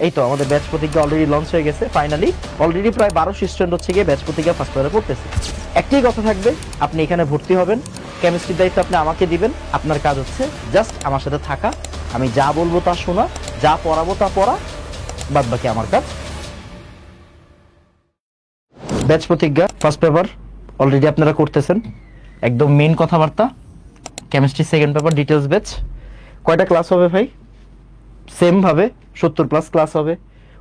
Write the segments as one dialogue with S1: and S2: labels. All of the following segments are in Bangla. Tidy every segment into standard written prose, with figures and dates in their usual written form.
S1: এই তো আমাদের ব্যাচ প্রতিজ্ঞা অলরেডি লঞ্চ হয়ে গেছে ফাইনালি। অলরেডি প্রায় 1200 স্টুডেন্ট হচ্ছে গিয়ে ব্যাচ প্রতিজ্ঞা ফার্স্ট পেপারে পড়তেছে। একটাই কথা থাকবে, আপনি এখানে ভর্তি হবেন, কেমিস্ট্রির দায়িত্ব আপনি আমাকে দিবেন। আপনার কাজ হচ্ছে জাস্ট আমার সাথে থাকা, আমি যা বলবো তা শোনা, যা পড়াবো তা পড়া, বাদ বাকি আমার কাজ। ব্যাচ প্রতিজ্ঞা ফার্স্ট পেপার অলরেডি আপনারা করতেছেন, একদম মেইন কথাবার্তা। Chemistry second paper details batch. কয়টা ক্লাস হবে ভাই? সেম ভাবে 70+ ক্লাস হবে।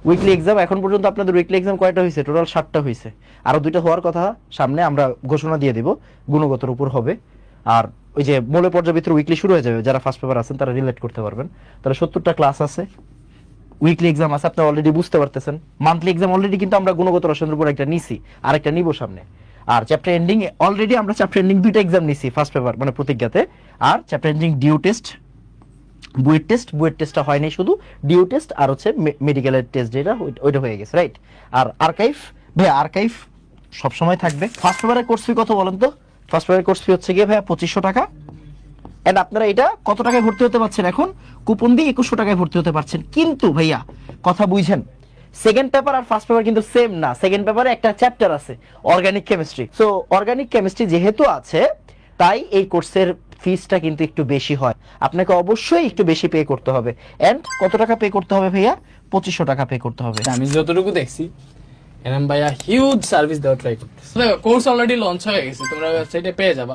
S1: উইকলি এক্সাম এখন পর্যন্ত আপনাদের উইকলি এক্সাম কয়টা হয়েছে? টোটাল 7টা হয়েছে, আরো 2টা হওয়ার কথা, সামনে আমরা ঘোষণা দিয়ে দিব, গুণগতর উপর হবে। আর ওই যে মূল্য পর্যায়ের ভিতরে উইকলি শুরু হয়ে যাবে, যারা ফার্স্ট পেপার আছেন তারা রিলেট করতে পারবেন। তাহলে 70টা ক্লাস আছে, উইকলি এক্সাম আছে, আপনি অলরেডি বুঝতে পারতেছেন। মান্থলি এক্সাম অলরেডি কিন্তু আমরা গুণগত রসায়নের উপর একটা নিছি, আরেকটা নিব সামনে। আর চ্যাপ্টার এন্ডিং অলরেডি আমরা চ্যাপ্টার এন্ডিং 2টা এক্সাম নিছি ফার্স্ট পেপার মানে প্রতিজ্ঞাতে। আর chapter ending due test, BUET টেস্টটা হয়নি, শুধু ডিউ টেস্ট আর হচ্ছে মেডিকেলের টেস্ট যেটা ওইটা হয়ে গেছে, রাইট। আর আর্কাইভ ভাই, আর্কাইভ সবসময় থাকবে। ফার্স্ট পেপারের কোর্স ফি কত বলেন তো? ফার্স্ট পেপারের কোর্স ফি হচ্ছে গিয়ে ভাইয়া 2500 টাকা। এন্ড আপনারা এটা কত টাকায় ভর্তি হতে পারছেন? এখন কুপন দিয়ে 2100 টাকায় ভর্তি হতে পারছেন। কিন্তু ভাইয়া কথা বুঝেন, সেকেন্ড পেপার আর ফার্স্ট পেপার কিন্তু সেম না। সেকেন্ড পেপারে একটা চ্যাপ্টার আছে organic chemistry. So organic chemistry যেহেতু আছে, তাই এই কোর্সের ফিসটা কিন্তু একটু বেশি হয়, আপনাকে অবশ্যই একটু বেশি পে করতে হবে। এন্ড কত টাকা পে করতে হবে ভাইয়া? 2500 টাকা পে করতে হবে।
S2: আমি যতটুকু দেখছি এরকম ভাইয়া হিউজ সার্ভিস দেওয়া ট্রাই করতেছে। কোর্স অলরেডি লঞ্চ হয়ে গেছে, তোমরা ওয়েবসাইটে পেয়ে যাবা।